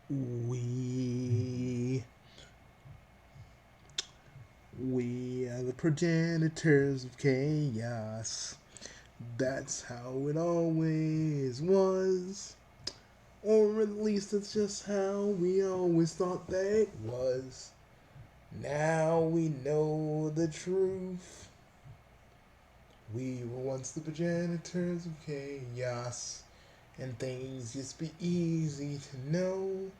We are the progenitors of chaos. That's how it always was. Or at least that's just how we always thought that it was. Now we know the truth. We were once the progenitors of chaos, and things used to be easy to know.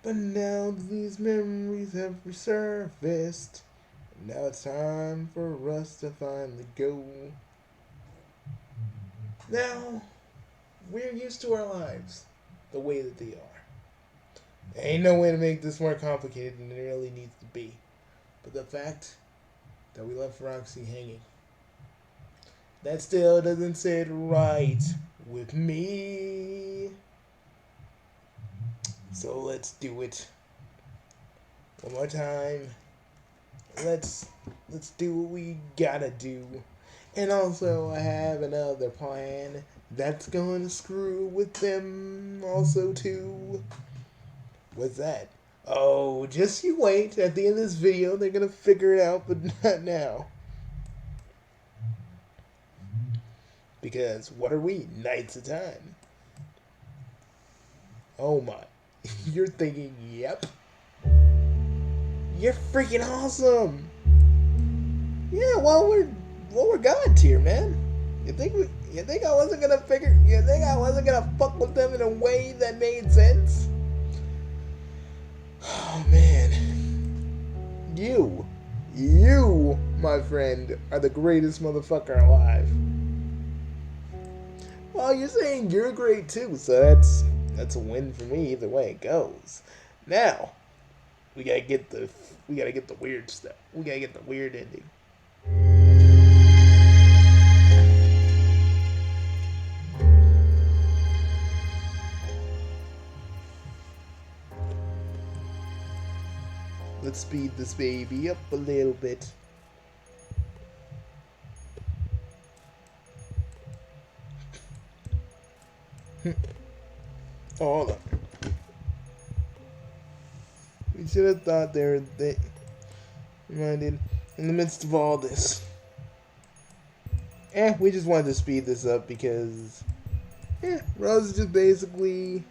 But now these memories have resurfaced. Now it's time for us to finally go. Now, we're used to our lives the way that they are. There ain't no way to make this more complicated than it really needs to be. But the fact that we left Roxy hanging, that still doesn't sit right with me. So let's do it. One more time. Let's do what we gotta do. And also I have another plan that's gonna screw with them also too. What's that? Oh, just you wait. At the end of this video they're gonna figure it out, but not now. Because what are we? Nights of time. Oh my. You're thinking, yep. You're freaking awesome. Yeah, well we're god tier, man. You think I wasn't gonna fuck with them in a way that made sense? Oh man. You, my friend, are the greatest motherfucker alive. Well, you're saying you're great too, so that's a win for me either way it goes. Now, we gotta get the weird stuff. We gotta get the weird ending. Let's speed this baby up a little bit. Oh, hold on. We should have thought they reminded in the midst of all this. We just wanted to speed this up because Rose is just basically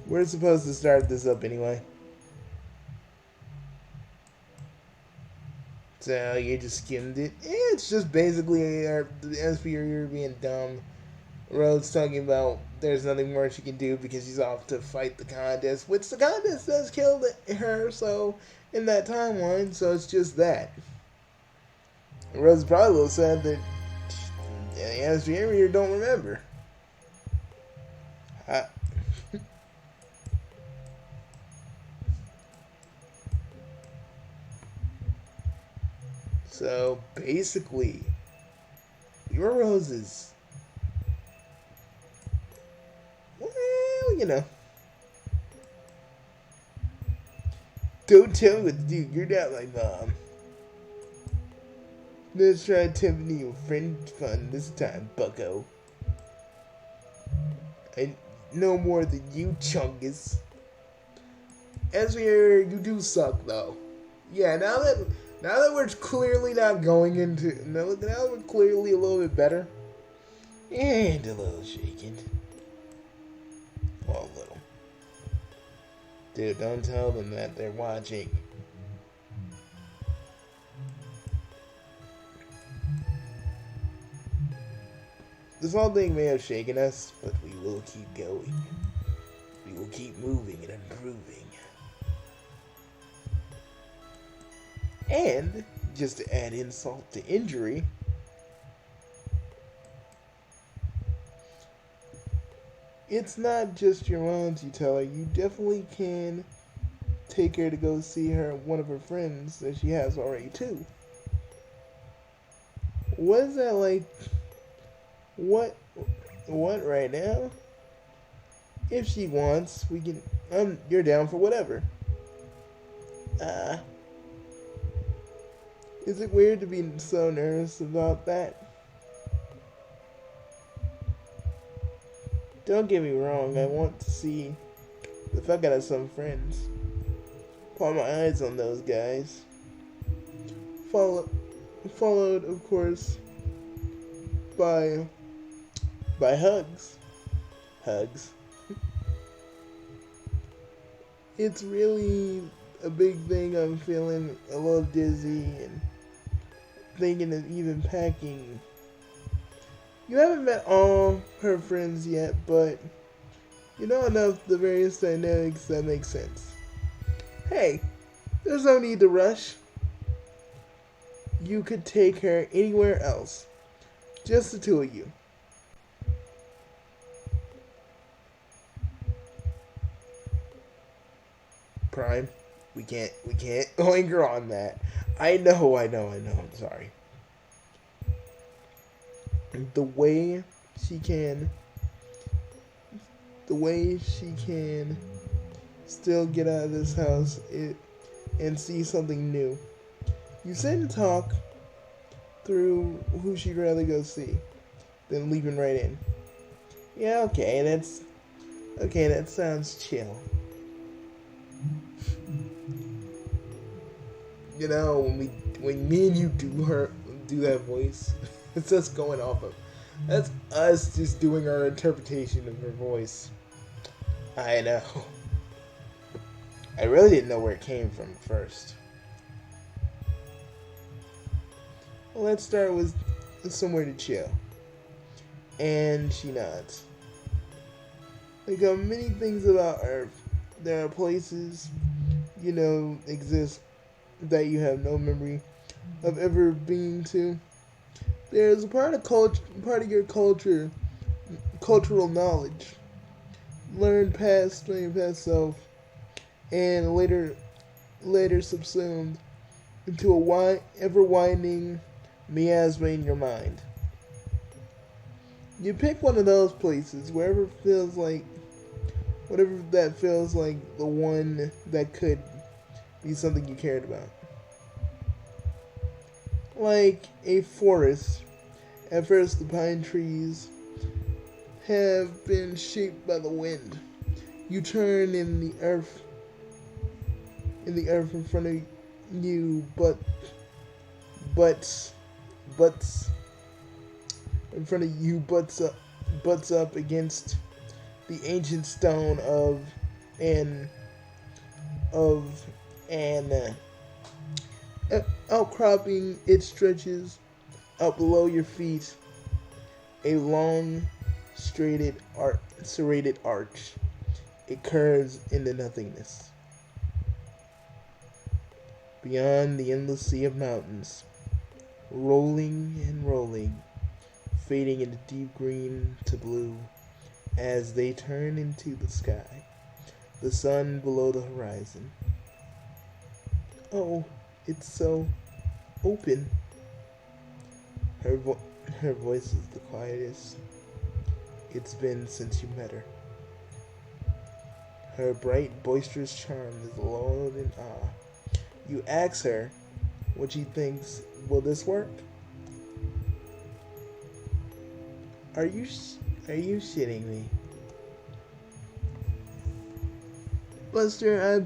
we're supposed to start this up anyway. So you just skimmed it. It's just basically as for you're being dumb. Rose talking about there's nothing more she can do because she's off to fight the contest, which the contest does kill her, so in that timeline, so it's just that. Rose is probably a little sad that as for you don't remember. So basically, your roses. Well, you know. Don't tell me what to do. You're not my mom. Let's try attempting your friend fun this time, bucko. I know more than you, chungus. As we hear, you do suck, though. Yeah, now that we're clearly not going into... Now that we're clearly a little bit better. And a little shaken. Well, a little. Dude, don't tell them that they're watching. This whole thing may have shaken us, but we will keep going. We will keep moving and improving. And, just to add insult to injury, it's not just your mom's you tell her. You definitely can take her to go see one of her friends that she has already too. What is that like? What right now? If she wants, we can, you're down for whatever. Is it weird to be so nervous about that? Don't get me wrong, I want to see the fuck out of some friends. Put my eyes on those guys. Followed, of course, by hugs. Hugs. It's really a big thing. I'm feeling a little dizzy and thinking of even packing. You haven't met all her friends yet, but you know enough the various dynamics that make sense. Hey, there's no need to rush. You could take her anywhere else. Just the two of you. Prime, we can't linger on that. I know, I'm sorry. The way she can still get out of this house and see something new. You sit and talk through who she'd rather go see than leaving right in. Yeah, okay, that sounds chill. You know, when me and you do that voice, it's us going off of. That's us just doing our interpretation of her voice. I know. I really didn't know where it came from at first. Well, let's start with somewhere to chill. And she nods. Like many things about Earth, there are places, exist that you have no memory of ever being to. There's a part of your culture, cultural knowledge, learned past self, and later subsumed into a ever-widening miasma in your mind. You pick one of those places, whatever that feels like the one that could be something you cared about. Like a forest, at first the pine trees have been shaped by the wind. You turn in the earth in front of you, but in front of you butts up against the ancient stone of an outcropping. It stretches up below your feet, a long serrated arch. It curves into nothingness. Beyond the endless sea of mountains, rolling and rolling, fading into deep green to blue as they turn into the sky, the sun below the horizon. Oh, it's so open. Her voice is the quietest it's been since you met her. Her bright, boisterous charm is lulled in awe. You ask her what she thinks. Will this work? Are you shitting me? Buster,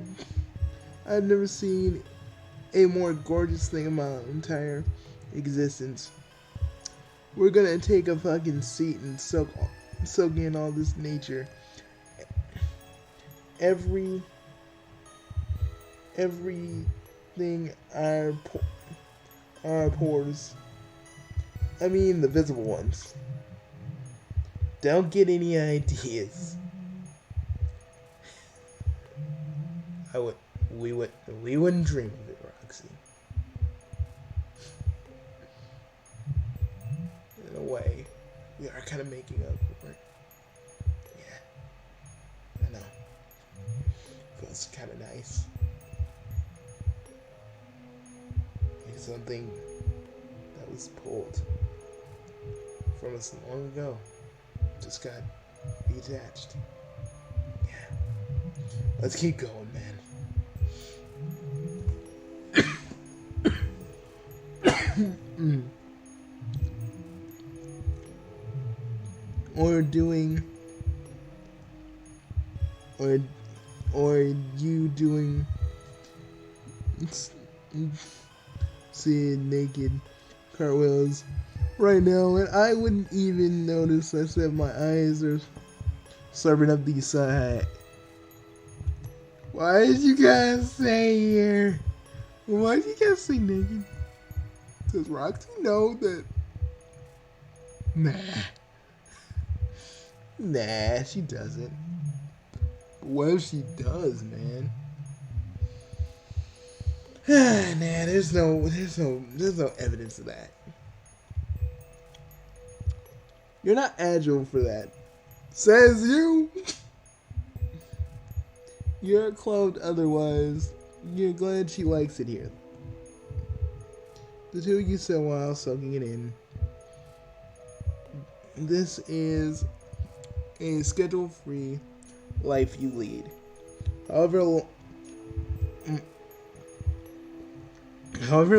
I've never seen a more gorgeous thing in my entire existence. We're gonna take a fucking seat and soak in all this nature. Everything our pores. I mean the visible ones. Don't get any ideas. We wouldn't dream of it, Roxy. In a way, we are kind of making up for it. Yeah, I know. Feels kind of nice. Like something that was pulled from us long ago just got detached. Yeah. Let's keep going, man. or you doing seeing naked cartwheels right now, and I wouldn't even notice. I said my eyes are serving up the side. Why did you guys say here? Why did you guys say naked? Does Roxy know that? Nah, she doesn't. But what if she does, man? Nah, there's no evidence of that. You're not agile for that. Says you. You're clothed otherwise. You're glad she likes it here. The two of you sit while soaking it in. This is a schedule-free life you lead. However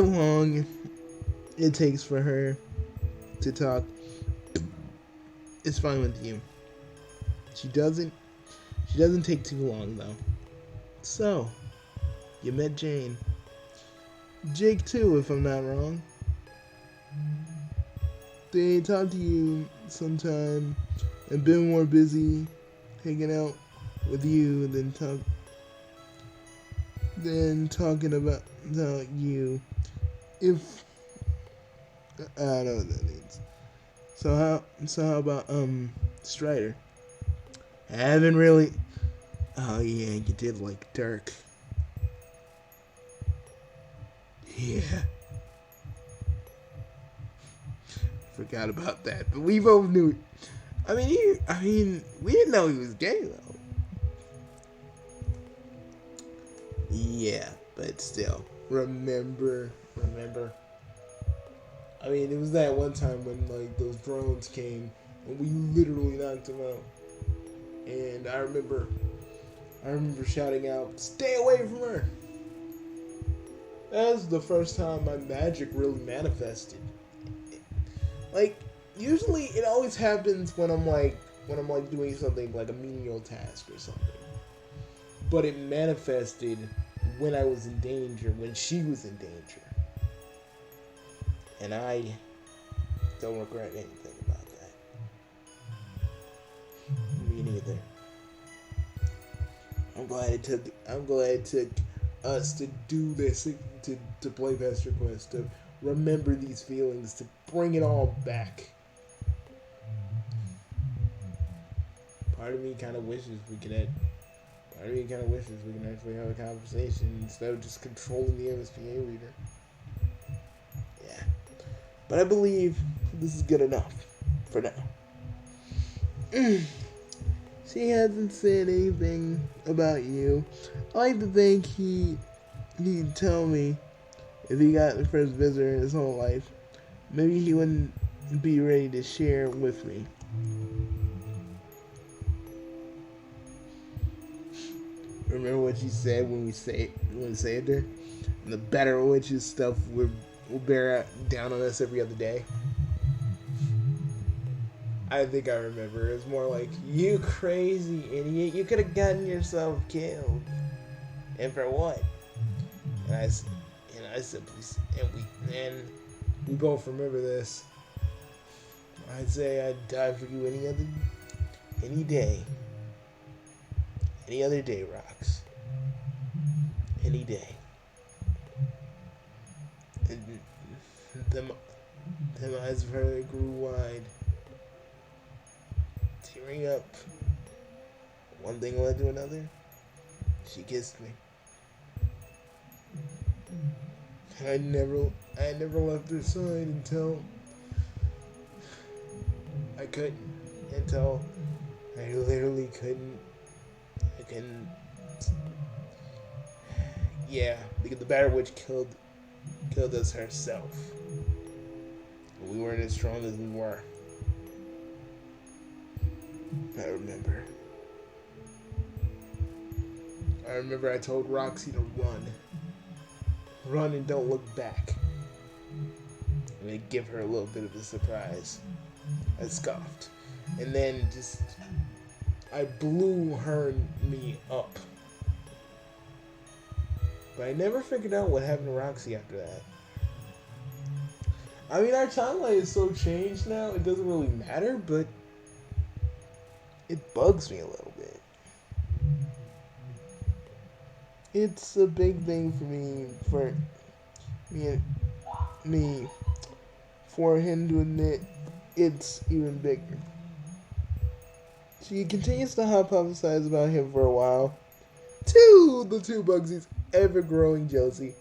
long it takes for her to talk, it's fine with you. She doesn't take too long though. So, you met Jane. Jake too, if I'm not wrong. They talked to you sometime and been more busy hanging out with you than talking about you. If I don't know what that means. So how about Strider? I haven't really. Oh yeah, you did like Dirk. Yeah. Forgot about that, but we both knew. I mean, we didn't know he was gay though. Yeah, but still, remember. I mean, it was that one time when like those drones came and we literally knocked him out. And I remember shouting out, "Stay away from her!" That was the first time my magic really manifested. Like, usually it always happens when I'm doing something like a menial task or something. But it manifested when I was in danger, when she was in danger. And I don't regret anything about that. Me neither. I'm glad it took us to do this, to play Pester Quest, to remember these feelings, to bring it all back. Part of me kind of wishes we could actually have a conversation instead of just controlling the MSPA reader. Yeah. But I believe this is good enough for now. She hasn't said anything about you. I like to think he'd tell me if he got the first visitor in his whole life. Maybe he wouldn't be ready to share with me. Remember what she said when we saved her? And the better witches stuff will bear down on us every other day. I think I remember. It was more like, "You crazy idiot! You could have gotten yourself killed, and for what?" And we both remember this. I'd say I'd die for you any day. Any other day, Rox. Any day. And them eyes of her grew wide. Tearing up. One thing led to another. She kissed me. I never left her side until I couldn't. Until I literally couldn't. Yeah, because the Battle Witch killed us herself. We weren't as strong as we were. I remember I told Roxy to run. Run and don't look back. And to give her a little bit of a surprise. I scoffed. And then I blew her and me up But I never figured out what happened to Roxy after that. I mean, our timeline is so changed now, it doesn't really matter, but it bugs me a little bit. It's a big thing for me, for him to admit it's even bigger. She continues to hypothesize about him for a while. The two Bugsies ever-growing jealousy.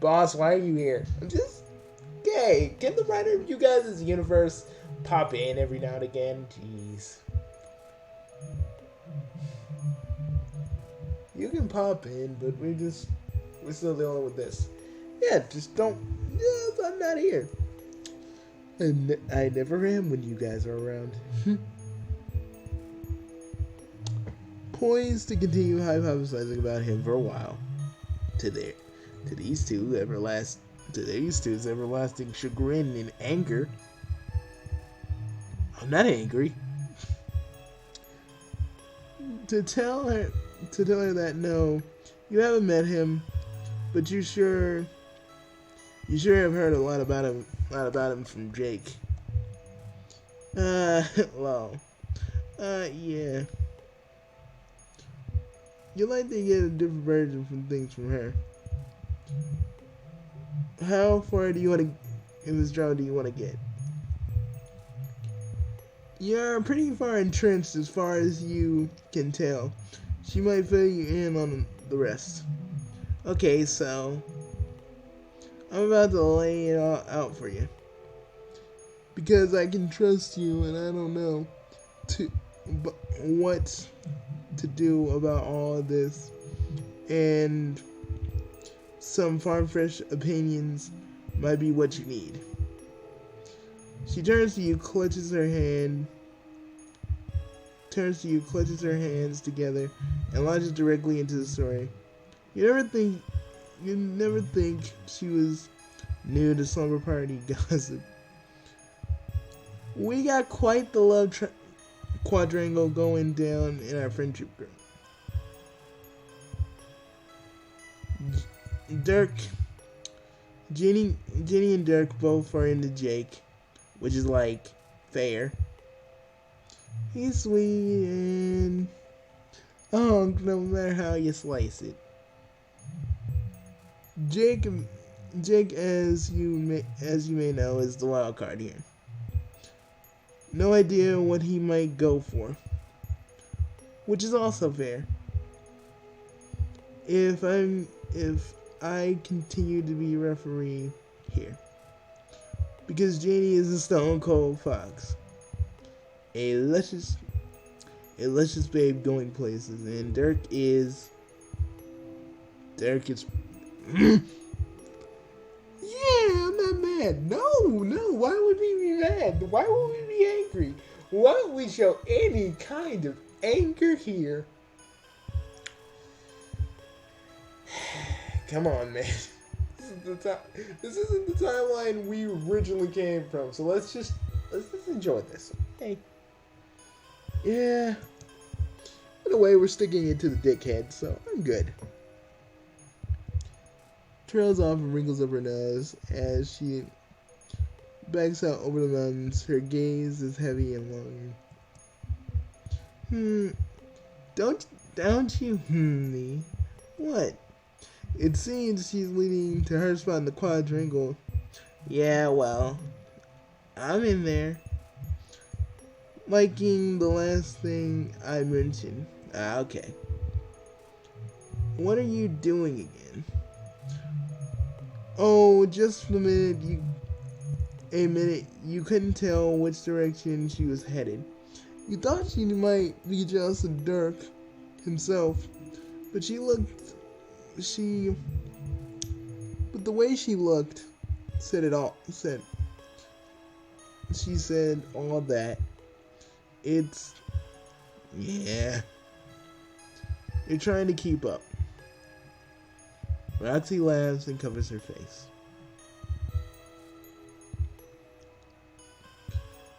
Boss, why are you here? I'm just gay. Can the writer of you guys' universe pop in every now and again? Jeez. You can pop in, but we're still dealing with this. Yeah, just don't. Yes, I'm not here. I never am when you guys are around. Poised to continue hypothesizing about him for a while. To these two's everlasting chagrin and anger. I'm not angry. To tell her that no, you haven't met him, but you sure have heard a lot about him from Jake. Yeah. You like to get a different version from things from her. How far in this drama do you want to get? You're pretty far entrenched as far as you can tell. She might fill you in on the rest. Okay, so I'm about to lay it all out for you. Because I can trust you and I don't know what to do about all of this. And some farm-fresh opinions might be what you need. She turns to you, clutches her hands together, and launches directly into the story. You never think she was new to slumber party gossip. We got quite the love quadrangle going down in our friendship group. Jenny and Dirk both are into Jake, which is like fair. He's sweet and no matter how you slice it. Jake, as you may know, is the wild card here. No idea what he might go for, which is also fair. If I continue to be referee here, because Janie is a stone cold fox, a luscious babe going places, and Dirk is yeah, I'm not mad. No, why would we be mad? Why would we be angry? Why don't we show any kind of anger here? Come on, man. This isn't the timeline we originally came from, so let's just enjoy this, okay? Yeah. In a way, we're sticking it to the dickhead, so I'm good. Trails off and wrinkles up her nose as she backs out over the mountains. Her gaze is heavy and long. Don't you me? What? It seems she's leading to her spot in the quadrangle. Yeah, well, I'm in there. Liking the last thing I mentioned. Okay. What are you doing again? Oh, just a minute. You couldn't tell which direction she was headed. You thought she might be jealous of Dirk himself, but the way she looked said it all. She said all that. Yeah. You're trying to keep up. Roxy laughs and covers her face.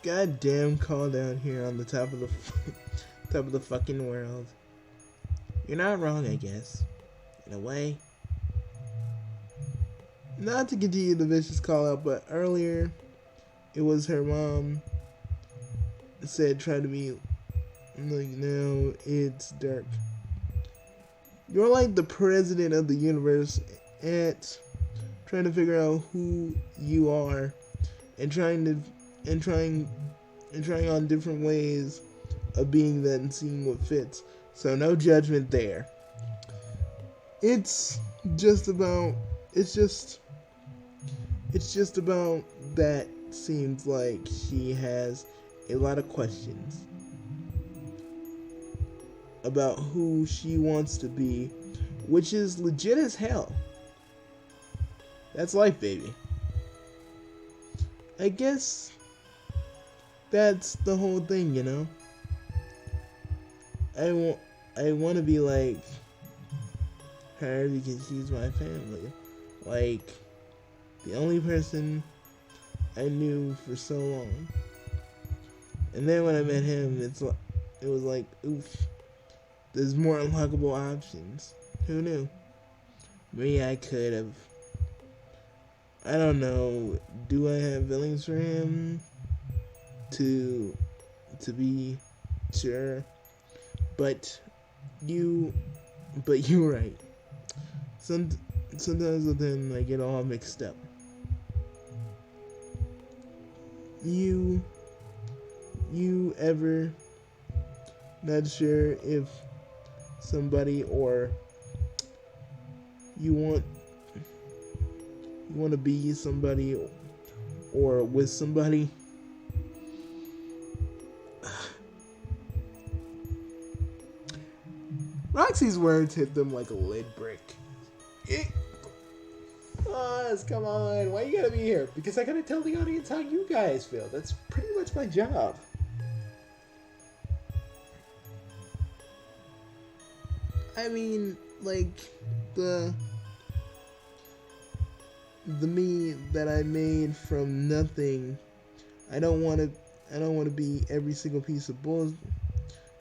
Goddamn call down here on the top of the fucking world. You're not wrong, I guess. In a way. not to continue the vicious call out, but earlier it was her mom said, try to be like, no, it's dark. You're like the president of the universe at trying to figure out who you are and trying on different ways of being that and seeing what fits. So no judgment there. It's just about that seems like she has a lot of questions about who she wants to be, which is legit as hell. That's life, baby. I guess that's the whole thing, you know? I want to be like her because she's my family. Like, the only person I knew for so long. And then when I met him, it was like, oof, there's more unlockable options. Who knew? Maybe I could have. I don't know. Do I have feelings for him? To be sure. But you're right. Sometimes with him I get all mixed up. You ever not sure if somebody or you want to be somebody or with somebody? Roxy's words hit them like a lead brick. Come on, why you gotta be here? Because I gotta tell the audience how you guys feel. That's pretty much my job. I mean, like, the me that I made from nothing. I don't want to be every single piece of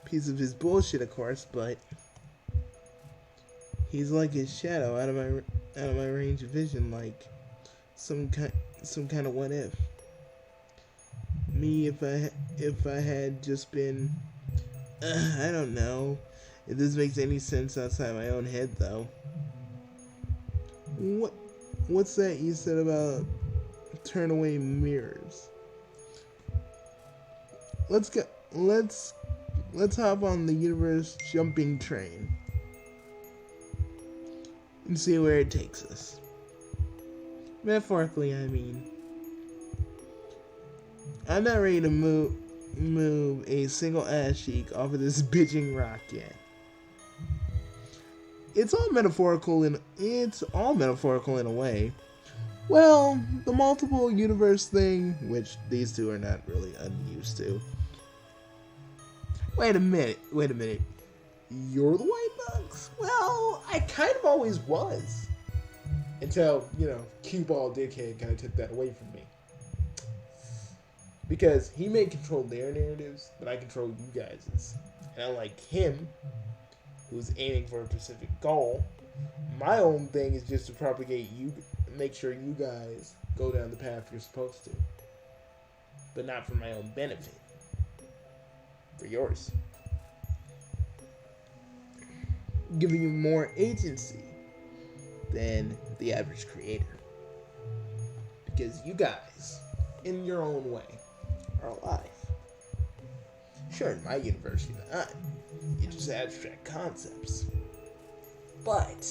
his bullshit, of course, but he's like his shadow out of my range of vision, like some kind of what if. Me, if I had just been, I don't know if this makes any sense outside my own head, though. What's that you said about turn away mirrors? Let's hop on the universe jumping train and see where it takes us. Metaphorically, I mean. I'm not ready to move a single ass cheek off of this bitching rock yet. It's all metaphorical in a way. Well, the multiple universe thing, which these two are not really unused to. Wait a minute. You're the white bugs? Well, I kind of always was. Until, cue ball dickhead kind of took that away from me. Because he may control their narratives, but I control you guys's. And unlike him, who's aiming for a specific goal, my own thing is just to propagate you, make sure you guys go down the path you're supposed to. But not for my own benefit. For yours. Giving you more agency than the average creator. Because you guys, in your own way, are alive. Sure, in my universe you're not. You're just abstract concepts. But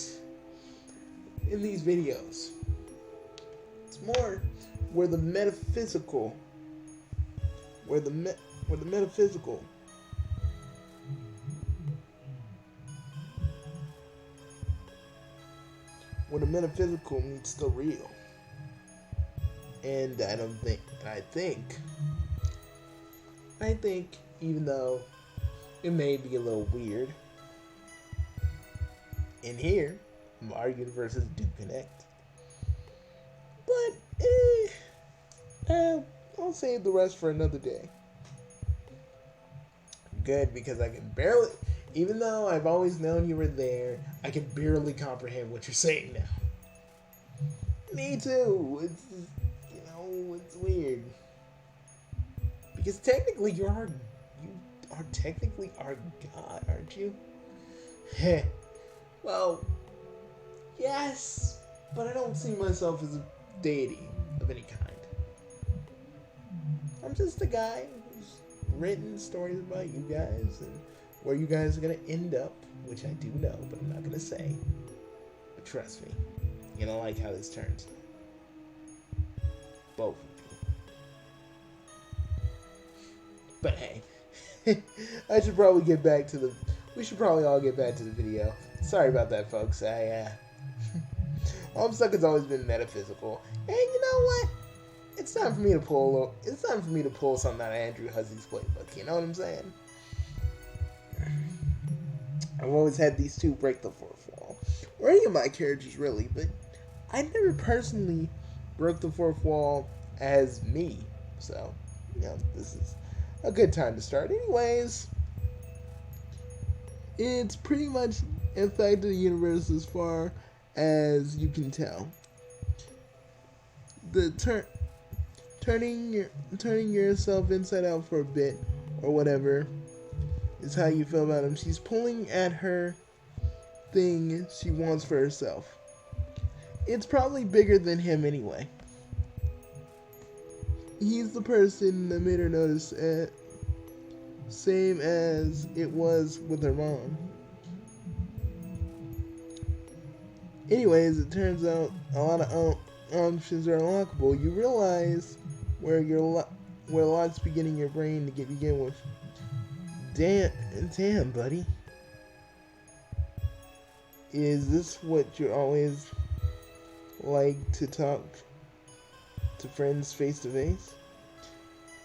in these videos, it's more where the metaphysical meets the real. And I think, even though it may be a little weird, in here, our universes do connect. But, I'll save the rest for another day. Good, because I can barely, even though I've always known you were there, I can barely comprehend what you're saying now. Me too. It's just, it's weird. Because technically you are technically our god, aren't you? Heh. Well, yes, but I don't see myself as a deity of any kind. I'm just a guy who's written stories about you guys and where you guys are gonna end up, which I do know, but I'm not gonna say. But trust me, you don't like how this turns. Both of you. But hey, we should probably all get back to the video. Sorry about that, folks. All I'm stuck has always been metaphysical. And you know what? It's time for me to pull something out of Andrew Hussey's playbook. You know what I'm saying? I've always had these two break the fourth wall. Or any of my characters, really. But I never personally broke the fourth wall as me. So, this is a good time to start. Anyways, it's pretty much affected the universe as far as you can tell. The turning yourself inside out for a bit or whatever is how you feel about him. She's pulling at her thing she wants for herself. It's probably bigger than him anyway. He's the person that made her notice it, same as it was with her mom. Anyways, it turns out a lot of options are unlockable. You realize where locks begin in your brain to begin with. Damn, buddy. Is this what you always like to talk to friends face to face?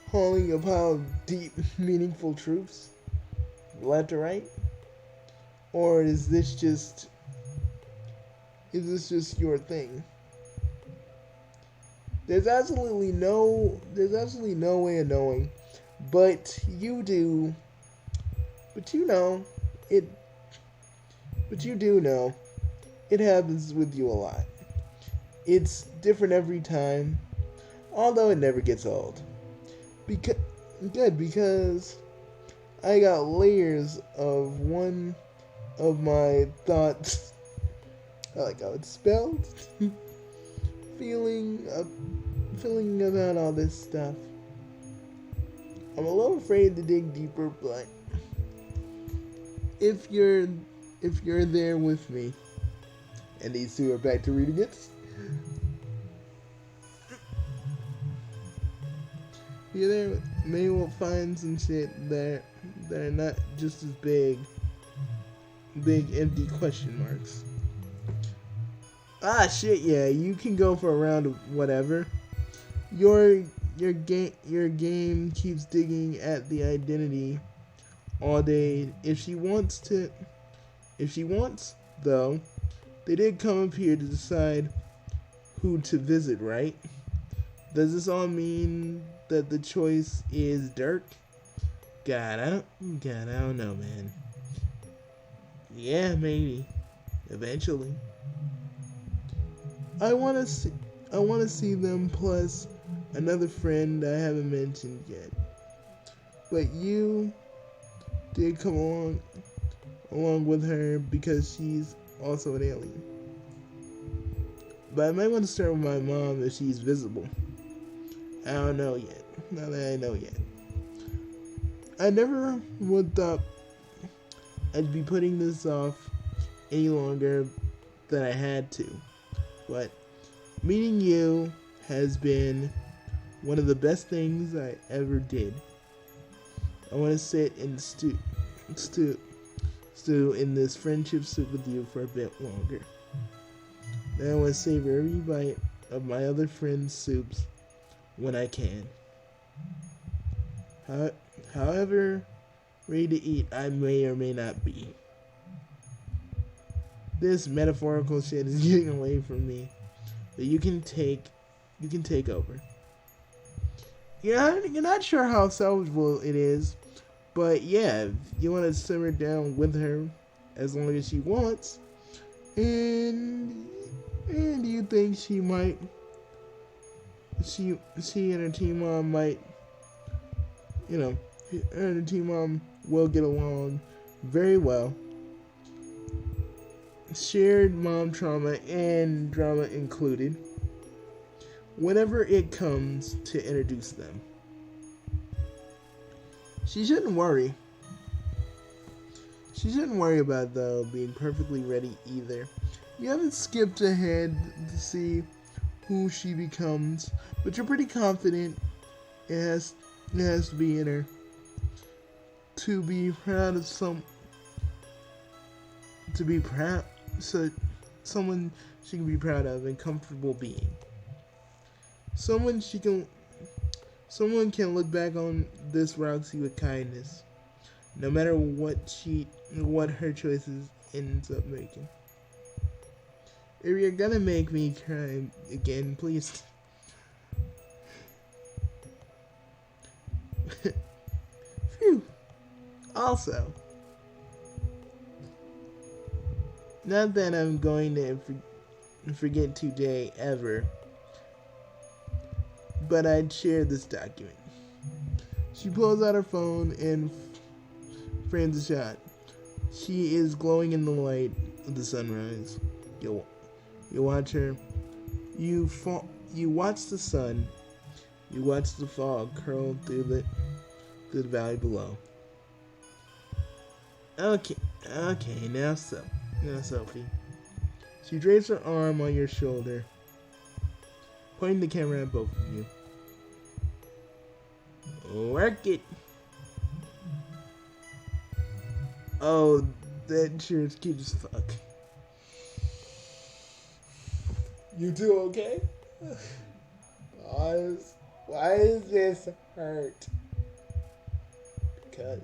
Hauling a pile of deep, meaningful truths, left to right? Or is this just your thing? There's absolutely no way of knowing, but you do. But you know it. But you do know it happens with you a lot. It's different every time, although it never gets old. Because I got layers of one of my thoughts. I like how it's spelled. feeling about all this stuff. I'm a little afraid to dig deeper, but if you're there with me, and these two are back to reading it, you're there. Maybe we'll find some shit that are not just as big empty question marks. Ah, shit, yeah, you can go for a round of whatever. Your game keeps digging at the identity all day. If she wants, though, they did come up here to decide who to visit, right? Does this all mean that the choice is Dirk? God, I don't know, man. Yeah, maybe. Eventually. I want to see them plus another friend I haven't mentioned yet. But you did come along with her because she's also an alien. But I might want to start with my mom if she's visible. I don't know yet. Not that I know yet. I never would thought I'd be putting this off any longer than I had to. But meeting you has been one of the best things I ever did. I want to sit and stew in this friendship soup with you for a bit longer. Then I want to savor every bite of my other friends' soups when I can. However ready to eat I may or may not be. This metaphorical shit is getting away from me. But you can take over. You're not sure how salvageable it is, but yeah, if you want to simmer down with her as long as she wants, and And do you think she and her teen mom might, you know, her and her teen mom will get along very well. Shared mom trauma and drama included. Whenever it comes to introduce them, she shouldn't worry. She shouldn't worry about, though, being perfectly ready either. You haven't skipped ahead to see who she becomes, but you're pretty confident it has to be in her to be proud of someone she can be proud of and comfortable being. Someone can look back on this Roxy with kindness, no matter what her choices ends up making. If you're gonna make me cry again, please. Phew. Also, not that I'm going to forget today ever, but I'd share this document. She pulls out her phone and frames a shot. She is glowing in the light of the sunrise. You watch her. You watch the sun. You watch the fog curl through the valley below. Okay, now Sophie. She drapes her arm on your shoulder, pointing the camera at both of you. Work it. Oh, that sure is cute as fuck. You two okay? Why does this hurt? Because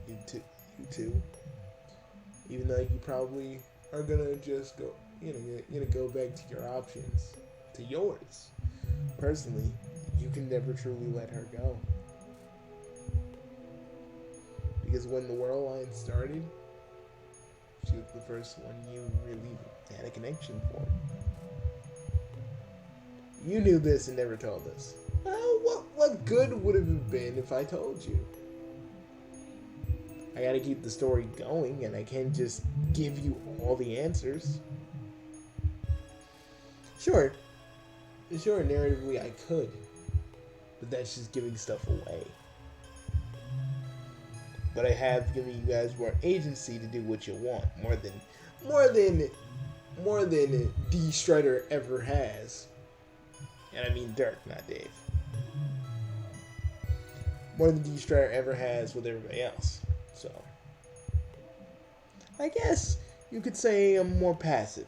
you two, even though you probably are gonna just go, you're gonna go back to your options, to yours. Personally, you can never truly let her go. Because when the world line started, she was the first one you really had a connection for. You knew this and never told us. Well, what good would it have been if I told you? I gotta keep the story going, and I can't just give you all the answers. Sure, narratively I could, but that's just giving stuff away. But I have given you guys more agency to do what you want, more than D. Strider ever has. And I mean Dirk, not Dave. More than D. Strider ever has with everybody else. So, I guess you could say I'm more passive.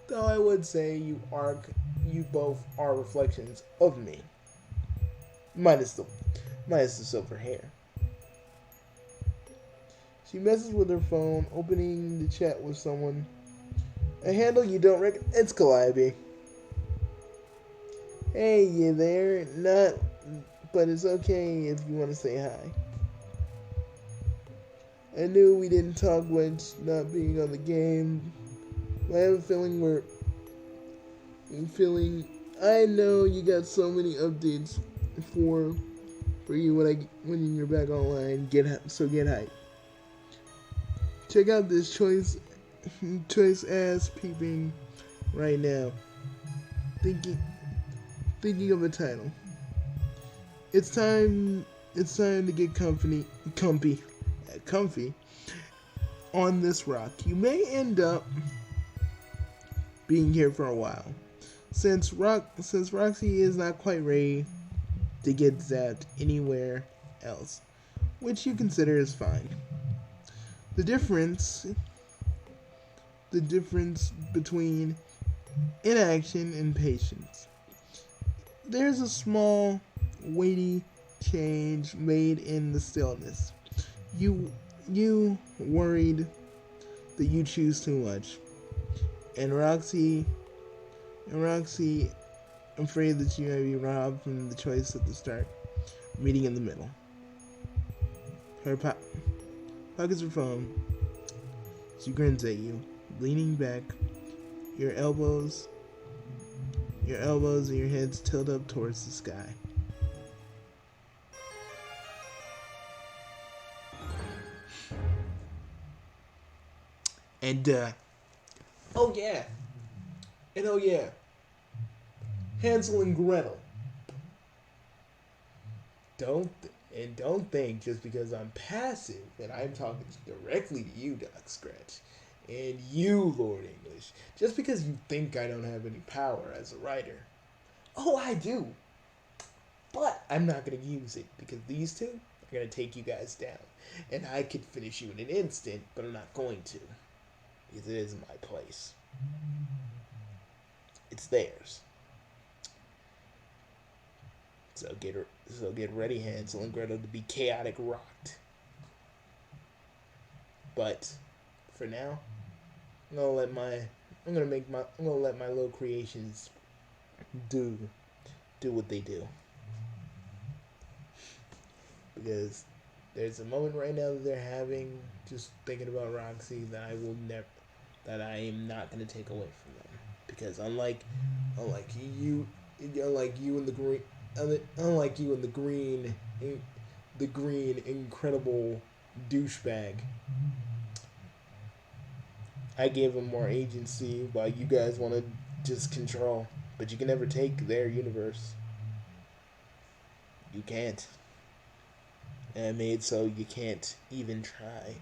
Though I would say you both are reflections of me. Minus the silver hair. She messes with her phone, opening the chat with someone. A handle you don't recognize. It's Calliope. Hey, you there? But it's okay if you want to say hi. I knew we didn't talk much, not being on the game. I have a feeling I know you got so many updates for you when you're back online. Get hype. Check out this choice ass peeping right now. Thinking of a title. It's time to get comfy on this rock. You may end up being here for a while, since Roxy is not quite ready to get zapped anywhere else, which you consider is fine. The difference between inaction and patience. There's a small, weighty change made in the stillness. You worried that you choose too much, and Roxy afraid that you may be robbed from the choice at the start, meeting in the middle. pockets her phone. She grins at you, leaning back, your elbows and your heads tilt up towards the sky. And, oh yeah. And oh yeah. Hansel and Gretel. Don't think just because I'm passive that I'm talking directly to you, Doc Scratch. And you, Lord English. Just because you think I don't have any power as a writer. Oh, I do. But I'm not going to use it because these two are going to take you guys down. And I could finish you in an instant, but I'm not going to. Because it isn't my place. It's theirs. So get ready, Hansel and Gretel, to be chaotic rocked. But for now, I'm gonna let my little creations do what they do. Because there's a moment right now that they're having, just thinking about Roxy, that I am not gonna take away from them. Because unlike you and the green incredible douchebag, I gave them more agency while you guys want to just control. But you can never take their universe. You can't. And I made so you can't even try.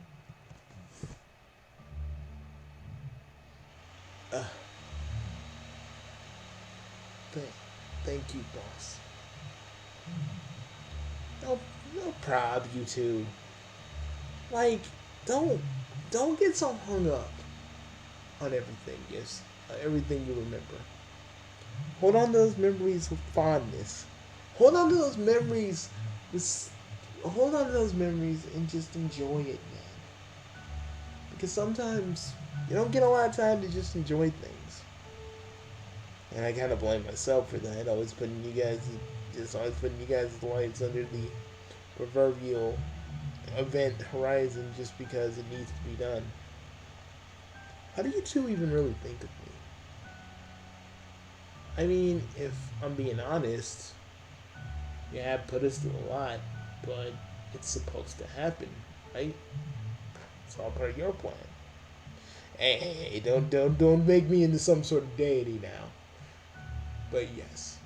Thank you, boss. No problem, you two. Like, don't get so hung up on everything. Yes, everything you remember. Hold on to those memories with fondness. Hold on to those memories and just enjoy it, man. Because sometimes you don't get a lot of time to just enjoy things. And I kind of blame myself for that. Always putting you guys' lights under the proverbial event horizon just because it needs to be done. How do you two even really think of me? I mean, if I'm being honest, you have put us through a lot, but it's supposed to happen, right? It's all part of your plan. Hey, don't make me into some sort of deity now. But yes,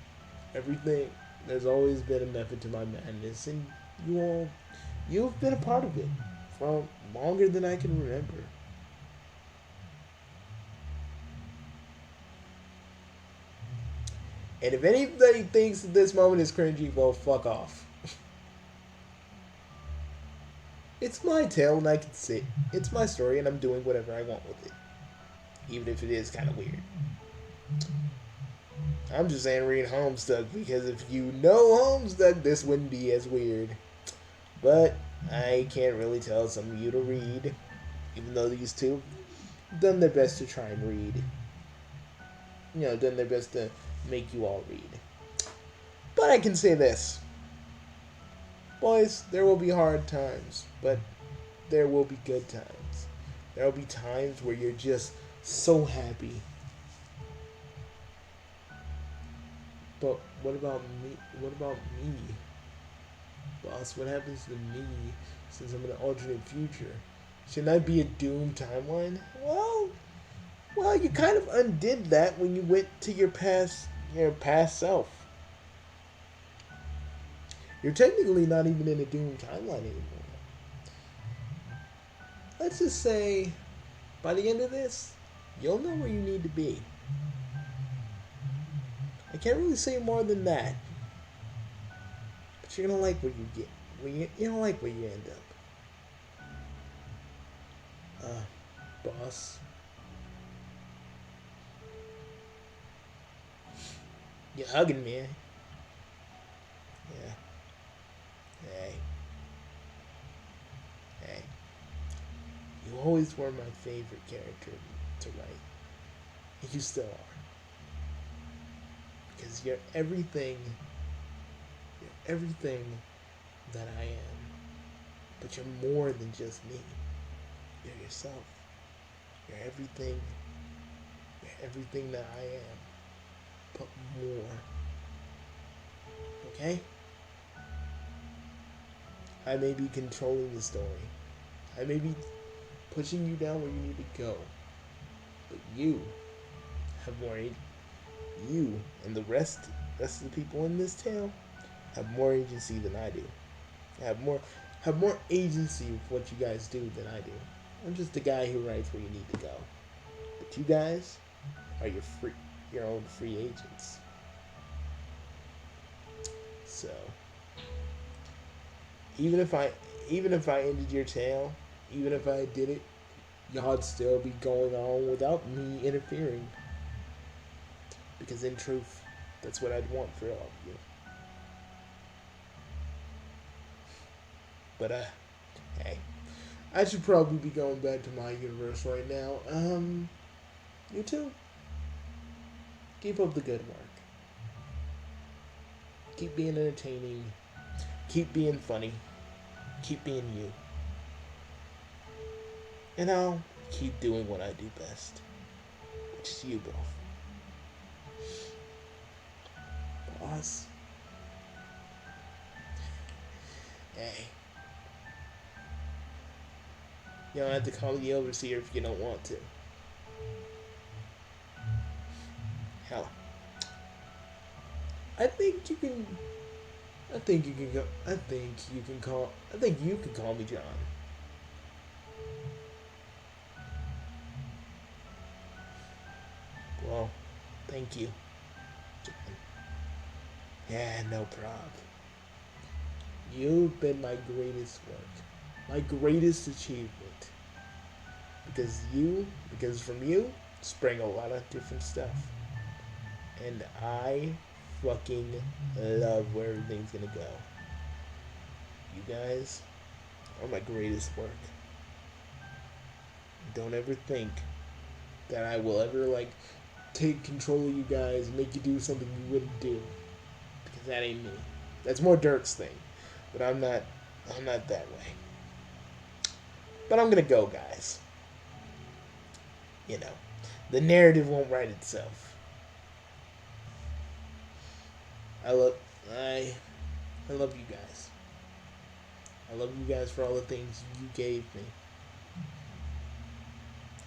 there's always been a method to my madness, and you've been a part of it for longer than I can remember. And if anybody thinks that this moment is cringy, well, fuck off. It's my tale, and I can sit. It's my story, and I'm doing whatever I want with it. Even if it is kind of weird. I'm just saying read Homestuck, because if you know Homestuck, this wouldn't be as weird. But I can't really tell some of you to read, even though these two have done their best to try and read. Done their best to make you all read. But I can say this. Boys, there will be hard times, but there will be good times. There will be times where you're just so happy. But what about me? What about me? Boss, what happens to me since I'm in an alternate future? Shouldn't I be a doomed timeline? Well, you kind of undid that when you went to your past self. You're technically not even in a doomed timeline anymore. Let's just say, by the end of this, you'll know where you need to be. I can't really say more than that. But you're gonna like what you get. You're gonna like where you end up. Boss. You're hugging me, eh? Yeah. Hey. You always were my favorite character to write. And you still are. Because you're everything that I am. But you're more than just me. You're yourself. You're everything. You're everything that I am. But more. Okay? I may be controlling the story. I may be pushing you down where you need to go. But you have more. You and the rest of the people in this tale have more agency than I do. Have more agency of what you guys do than I do. I'm just the guy who writes where you need to go. But you guys are your own free agents. So even if I ended your tale, even if I did it, y'all'd still be going on without me interfering. Because in truth, that's what I'd want for all of you. But hey, I should probably be going back to my universe right now. You too. Keep up the good work. Keep being entertaining. Keep being funny. Keep being you. And I'll keep doing what I do best, which is you both. Boss. Hey. You don't have to call me the overseer if you don't want to. Hell. I think you can call me John. Well, thank you, John. Yeah, no problem. You've been my greatest work, my greatest achievement. Because from you sprang a lot of different stuff. And I fucking love where everything's gonna go. You guys are my greatest work. Don't ever think that I will ever take control of you guys and make you do something you wouldn't do. Because that ain't me. That's more Dirk's thing. But I'm not that way. But I'm gonna go, guys. You know, the narrative won't write itself. I love you guys. I love you guys for all the things you gave me.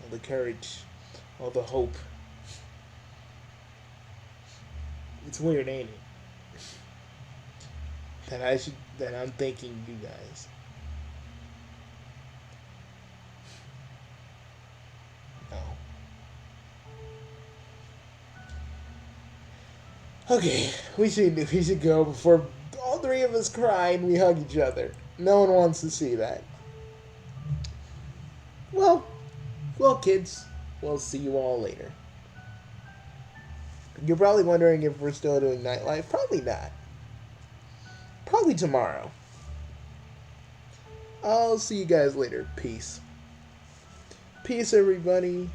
All the courage, all the hope. It's weird, ain't it? That I'm thanking you guys. No. Okay, we should go before all three of us cry and we hug each other. No one wants to see that. Well, kids, we'll see you all later. You're probably wondering if we're still doing nightlife. Probably not. Probably tomorrow. I'll see you guys later. Peace. Peace, everybody.